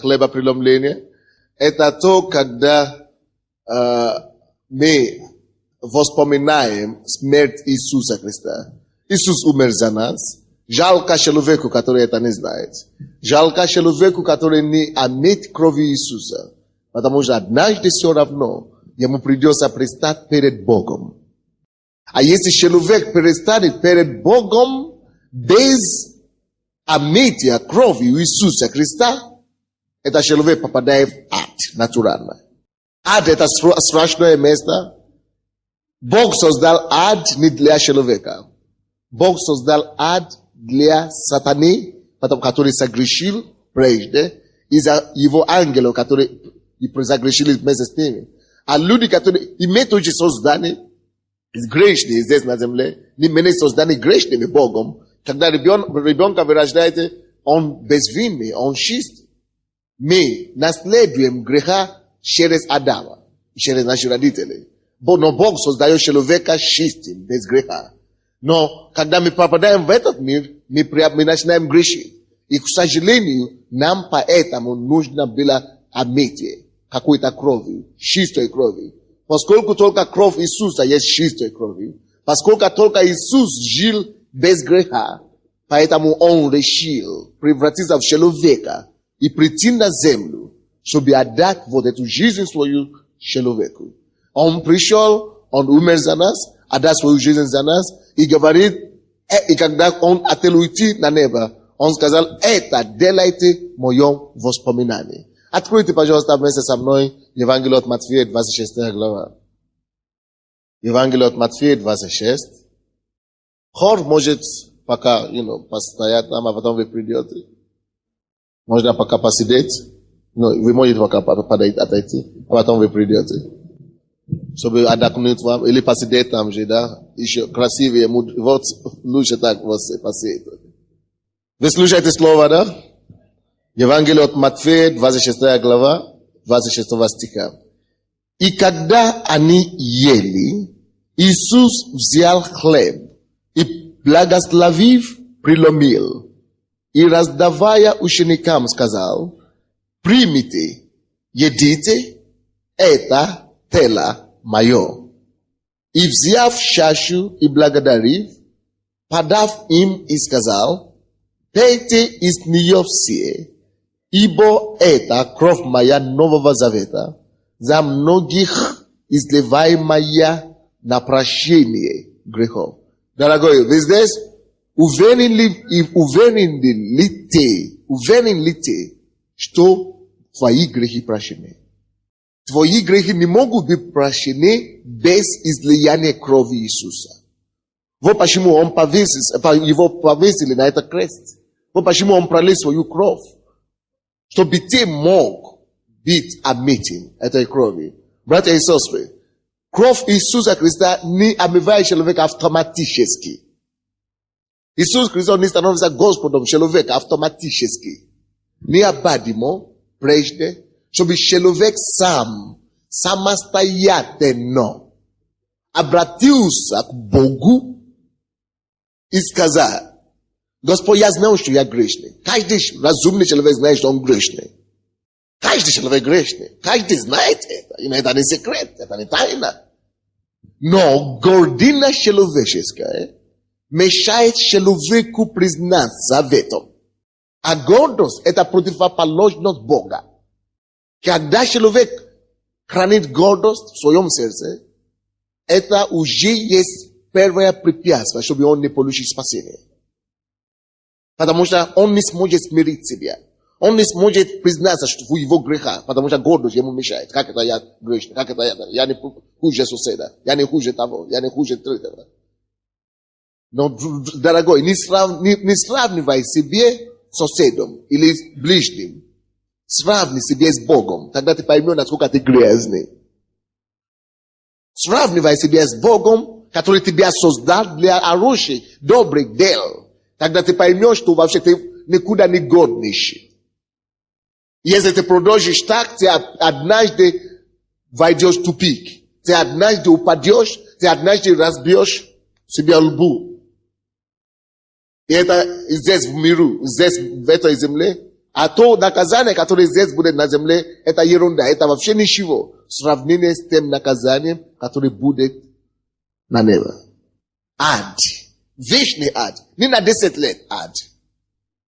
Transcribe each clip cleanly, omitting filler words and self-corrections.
хлеба преломления. Это то, когда мы вспоминаем смерть Иисуса Христа. Иисус умер за нас. Жалко человеку, который это не знает. Жалко человеку, который не имеет крови Иисуса. Потому что однажды все равно ему придется предстать перед Богом. А если человек перестанет перед Богом без омытия крови Иисуса Христа, этот человек попадает в ад натурально. Ад — это страшное место. Бог создал ад не для человека. Бог создал ад для сатаны, который согрешил прежде, и за его ангелов, которые согрешили вместе с ними. А люди, которые имеют уже создание, грешные здесь на земле, не имеют создание грешными Богом. Когда ребенка вы рождаете, он безвинный, он чист. Мы наследуем греха через Адама, через наших родителей. Но Бог создает человека чистым, без греха. Но когда мы попадаем в этот мир, мы начинаем грешить. И, к сожалению, нам поэтому нужно было омытие какой-то крови, чистой крови. Поскольку только кровь Иисуса есть чистой кровью, поскольку только Иисус жил без греха, поэтому Он решил превратиться в человека и прийти на землю, чтобы отдать вот эту жизнь свою человеку. Он пришел, Он умер за нас, отдал свою жизнь за нас, и говорит, и когда Он хотел уйти на небо, Он сказал, это делайте в моем воспоминании. Откройте, пожалуйста, вместе со мной Евангелие от Матфея, 26 глава. Евангелие от Матфея, 26. Хор может пока, постоять там, а потом вы придете. Можно пока посидеть. Вы можете пока отойти, а потом вы придете. Чтобы отдохнуть вам, или посидеть там же, да? Еще красивее, вот лучше так вот посидеть. Вы слушаете слово, да? Евангелие от Матфея, 26 глава, 26 стиха. И когда они ели, Иисус взял хлеб и, благословив, преломил, и, раздавая ученикам, сказал, примите, едите, это тело мое. И, взяв чашу и благодарив, подав им и сказал, пейте из нее все, ибо это кровь моя Нового Завета, за многих изливаемая на прощение грехов. Дорогой, вы здесь? Уверен ли ты, что твои грехи прощены? Твои грехи не могут быть прощены без излияния крови Иисуса. Вот почему его повесили на этот крест. Вот почему Он пролил свою кровь. Чтобы ты мог быть омытым этой крови. Братья и сестры, кровь Иисуса Христа не омывает человека автоматически. Иисус Христос не становится Господом человека автоматически. Необходимо прежде, чтобы человек сам, самостоятельно обратился к Богу и сказал, Господь, я знаю, что я грешный. Каждый разумный человек знает, что он грешный. Каждый человек грешный. Каждый знает это. И это не секрет, это не тайна. Но гордыня человеческая мешает человеку признаться в этом. А гордость – это противоположность Бога. Когда человек хранит гордость в своем сердце, это уже есть первое препятствие, чтобы он не получил спасение. Потому что он не сможет смирить себя. Он не сможет признаться, что в его греха, потому что гордость ему мешает. Как это я грешный? Как это я не хуже соседа? Я не хуже того? Я не хуже третьего? Но, дорогой, не сравнивай себе с соседом или ближним. Сравни себя с Богом. Тогда ты поймешь, насколько ты грязный. Сравнивай себя с Богом, который тебя создал для хороших, добрых дел. Тогда ты поймешь, что вообще ты никуда не годнейший. Если ты продолжишь так, ты однажды войдешь в тупик. Ты однажды упадешь, ты однажды разбьешь себе лбу. И это здесь в миру, здесь в этой земле, A to nakazanie, które jest bude na ziemi, eta yerunda, eta wawsze nishiwo, sравнение z tym nakazaniem, które bude na nieba. Ad. Wieczny ad. Nie na 10 lat ad.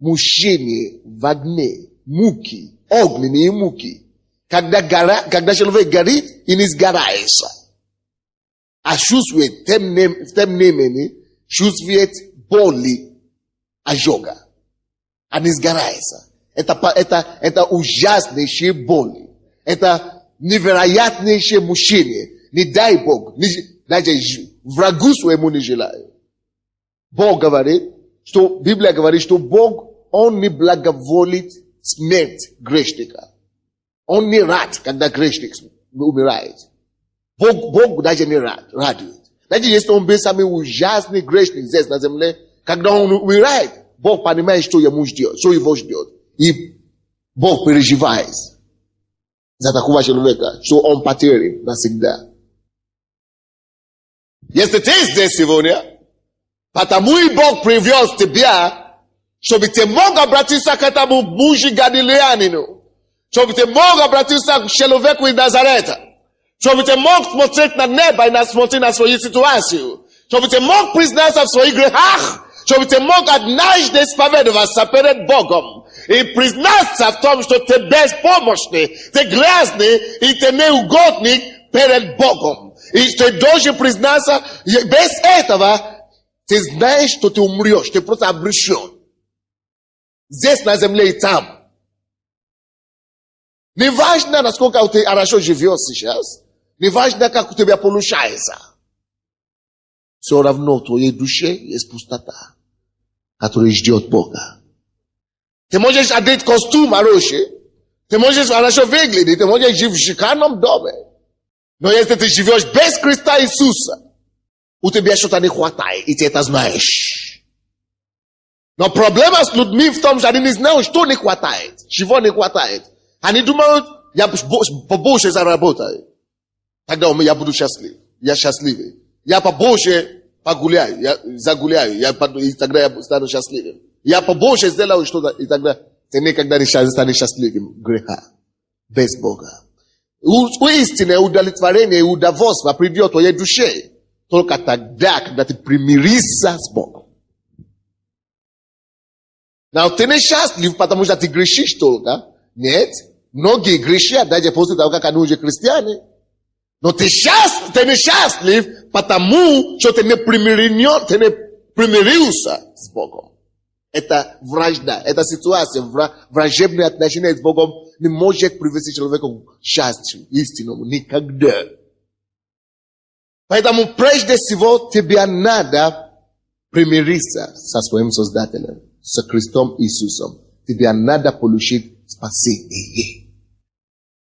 Muszenie, wagnie, muki, ognie, muki. Когда человек горит, и не сгорается. А чувствует, тем не менее, чувствует боли, ожога. А не сгорается. Это ужаснейшие боли. Это невероятнейшее мучение. Не дай Бог. Даже врагу своему не желаю. Бог говорит, что Библия говорит, что Бог, Он не благоволит смерть грешника. Он не рад, когда грешник умирает. Бог даже не радует. Даже если он был самый ужасный грешник здесь на земле, когда он умирает, Бог понимает, что ему ждет, что его ждет. И Бог переживает за такого человека, что он потерян навсегда. Если ты здесь сегодня, потому и Бог привез тебя, чтобы ты мог обратиться к этому мужу галилеянину, чтобы ты мог обратиться к человеку из Назарета, чтобы ты мог смотреть на небо и смотреть на свою ситуацию, чтобы ты мог признаться в своих грехах, чтобы ты мог однажды исповедоваться перед Богом и признаться в том, что ты беспомощный, ты грязный и ты неугодный перед Богом. И ты должен признаться, без этого ты знаешь, что ты умрешь, ты просто обречен. Здесь на земле и там. Не важно, насколько ты хорошо живешь сейчас, не важно, как у тебя получается. Все равно в твоей душе есть пустота, которая ждет Бога. Ты можешь одеть костюм хороший, ты можешь хорошо выглядеть, ты можешь жить в шикарном доме. Но если ты живешь без Христа Иисуса, у тебя что-то не хватает, и ты это знаешь. Но проблема с людьми в том, что они не знают, что не хватает, чего не хватает. Они думают, я побольше заработаю. Тогда я буду счастлив. Я счастливый. Я побольше погуляю, я загуляю, и тогда я стану счастливым. Я побольше сделаю что-то, и тогда ты никогда не станешь счастливым. Греха. Без Бога. Истинное удовлетворение и удовольствие придет в твоей душе только тогда, когда ты примиришься с Богом. Но ты не счастлив, потому что ты грешишь только. Нет. Многие грешат, даже после того, как они уже христиане. Но ты несчастлив, потому что ты не примирился с Богом. Это вражда, эта ситуация, враждебные отношения с Богом не может привести человека к счастью истинному никогда. Поэтому прежде всего тебе надо примириться со своим Создателем, с Христом Иисусом. Тебе надо получить спасение.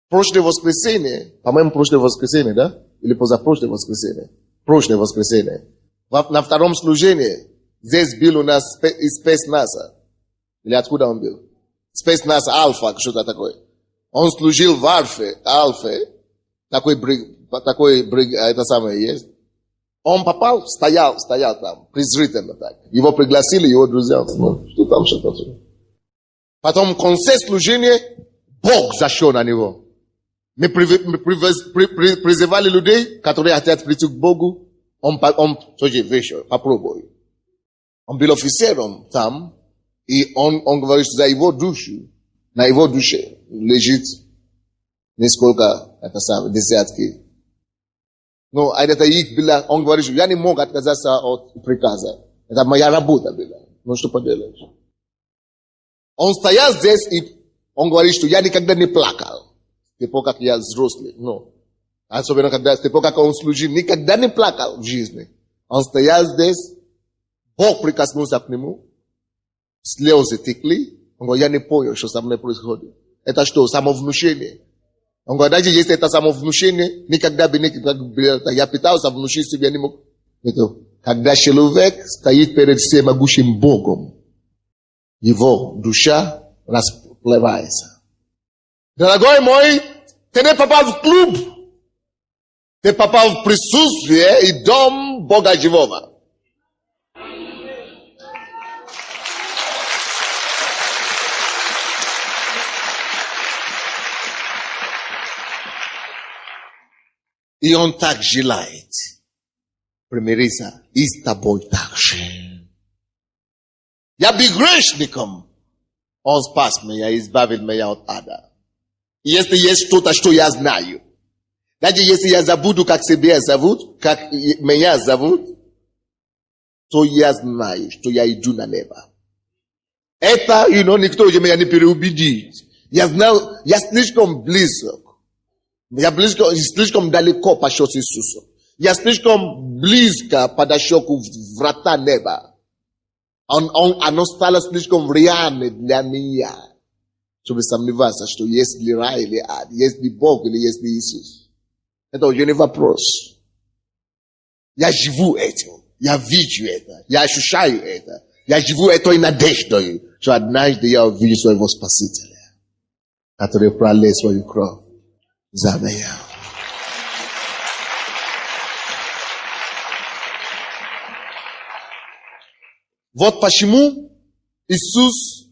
Прошлое воскресенье, по-моему, прошлое воскресенье, да? Или позапрошлое воскресенье? Прошлое воскресенье. На втором служении здесь был у нас из спецназа. Или откуда он был? Спецназ Альфа, что-то такое. Он служил в Альфе. Такой это самое есть. Он попал, стоял там, презрительно так. Его пригласили, его друзья. Что там. Потом в конце служения Бог зашел на него. Мы призывали людей, которые хотят прийти к Богу. Он вышел, попробуй. Он был офицером там, и он говорит, что за его душу, на его душе лежит несколько, десятки. Но это их было, он говорит, что я не мог отказаться от приказа. Это моя работа была. Ну что поделаешь? Он стоял здесь, и он говорит, что я никогда не плакал. С тех пор, как я взрослый. Но. Особенно, с тех пор, как он служил, никогда не плакал в жизни. Он стоял здесь, Бог прикоснулся к нему, слезы текли. Он говорит, я не понял, что со мной происходит. Это что, самовнушение? Он говорит, даже если это самовнушение, никогда бы не... Я пытался внушить себе, не мог. Это, когда человек стоит перед всемогущим Богом, его душа расплывается. Дорогой мой, ты не попал в клуб. Ты попал в присутствие и дом Бога живого. И он так желает примириться и с тобой также. Я был грешником. Он спас меня, избавил меня от ада. Если есть что-то, что я знаю, даже если я забуду, как себя зовут, как меня зовут, то я знаю, что я иду на небо. Это, никто уже меня не переубедит. Я знал, я слишком близок. Я слишком далеко пошел с Иисусом. Я слишком близко подошел к врата неба. Оно стало слишком реальным для меня, чтобы сомневаться, что есть ли рай или ад, есть ли Бог или есть ли Иисус. Это уже не вопрос. Я живу этим. Я вижу это. Я ощущаю это. Я живу этой надеждой, что однажды я увижу своего Спасителя, который пролил свою кровь за меня. Вот почему Иисус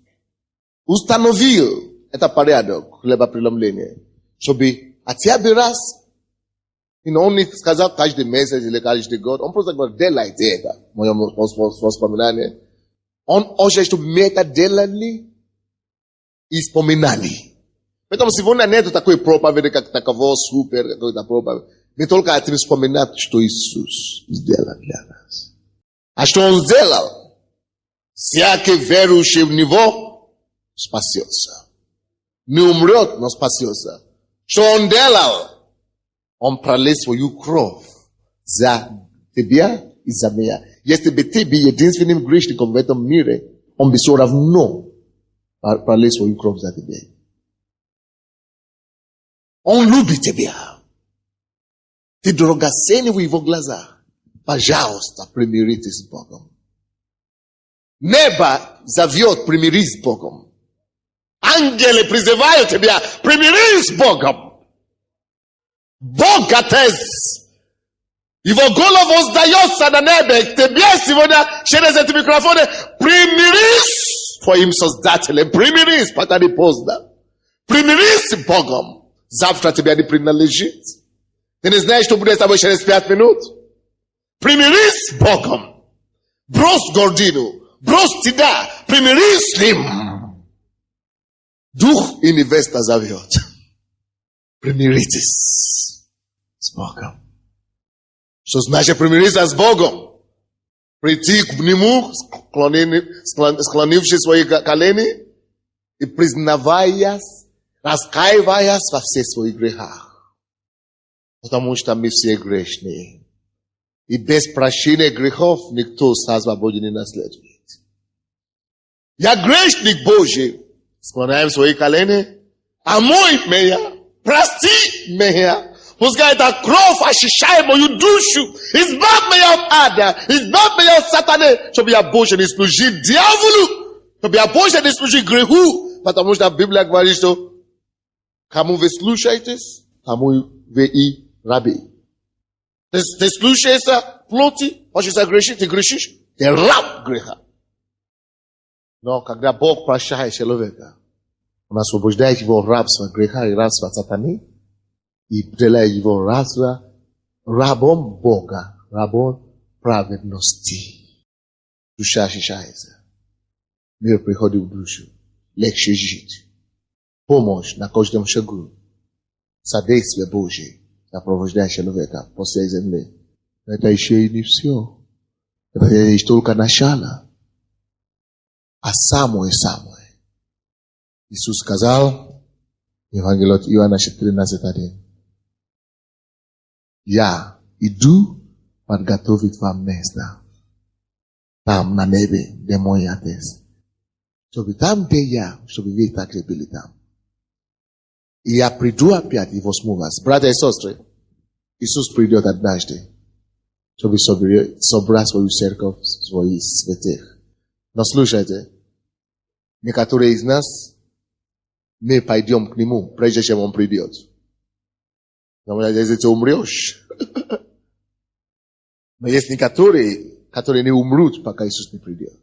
установил этот порядок хлебопреломления, чтобы хотя бы раз, он не сказал каждый месяц или каждый год, он просто говорит, делайте это, мое воспоминание. Он хочет, чтобы мы это делали и вспоминали. Поэтому сегодня нет такой проповеди, как такового супер, какой-то проповедь. Мы только хотим вспоминать, что Иисус сделал для нас. А что Он сделал? Всякий верующий в Него спасется. Не умрет, но спасется. Что Он делал? Он пролил свою кровь за тебя и за меня. Если бы ты был единственным грешником в этом мире, Он бы все равно пролил свою кровь за тебя. Он любит тебя. Ты драгоценен в Его глазах. Пожалуйста, примиритесь с Богом. Небо зовет, примирись с Богом. Ангелы призывают тебя, примирись с Богом. Бог Отец, Его голову сдается на небе к тебе сегодня через эти микрофоны. Примирись с твоим Создателем. Примирись, пока не поздно. Примирись с Богом. Завтра тебе не принадлежит. Ты не знаешь, что будет с тобой через 5 минут. Примирись с Богом. Брось гордину. Брось стыда. Примирись с Ним. Дух и невеста зовет. Примиритесь с Богом. Что значит примириться с Богом? Прийти к Нему, склонившись свои колени и признаваясь, раскаиваясь во всех своих грехах. Потому что мы все грешные. И без прощения грехов никто свободы не наследует. Я грешник Божий. Склоняем свои колени. Омой меня. Прости меня. Пускай эта кровь очищает мою душу. Избавь меня от ада. Избавь меня от сатаны. Чтобы я больше не служил дьяволу. Чтобы я больше не служил греху. Потому что Библия говорит, что кому вы слушаетесь, тому вы и раби. Ты слушаешься плоти, хочешь грешить, ты грешишь. Ты раб греха. Но когда Бог прощает человека, Он освобождает его рабства греха и рабства сатаны и делает его рабом Бога, рабом праведности. Душа очищается. Мир приходит в душу. Легче жить. Помощь на каждом шагу. Содействие Божие сопровождает человека по всей земле. Это еще и не все. Это лишь только начало. А самое. Иисус сказал, Евангелие от Иоанна 14:1. Я иду подготовить вам место. Там на небе, где мой Отец. Чтобы там, где я, чтобы вы также были там. И я приду опять и возьму вас. Братья и сестры, Иисус придет однажды, чтобы собрать свою церковь, своих святых. Но слушайте, некоторые из нас, мы пойдем к Нему, прежде чем Он придет. Если ты умрешь. Но есть некоторые, которые не умрут, пока Иисус не придет.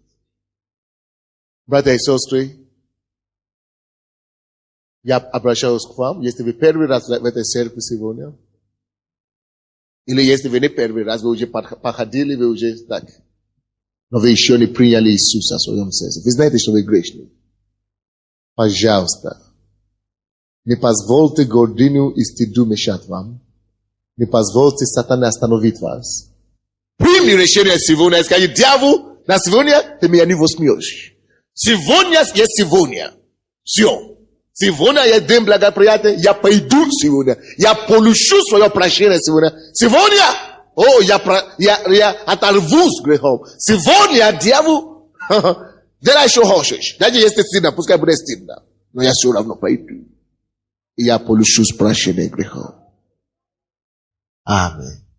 Братья и сестры, я обращаюсь к вам, если вы первый раз в этой церкви сегодня, Ili este venit pervi, raz veuje pachadili veuje tak. No vei și oni priняли Иисуса в своем сердце. Вы знаете, что вы грешны. Пожалуйста, не позвольте гордыню и стыду мешать вам. Не позвольте сатане остановить вас. Прими решение сегодня и скажи, дьявол, на сегодня ты меня не возьмешь. Сегодня есть сегодня. Все. Сегодня я дам благоприятие, я пойду сегодня. Я получу свое прощение сегодня. Сегодня, я оторвусь с грехом. Сегодня, дьявол, делай, что хочешь. Даже если стыдно, пускай будет стыдно. Но я все равно пойду. И я получу прощение грехов. Аминь.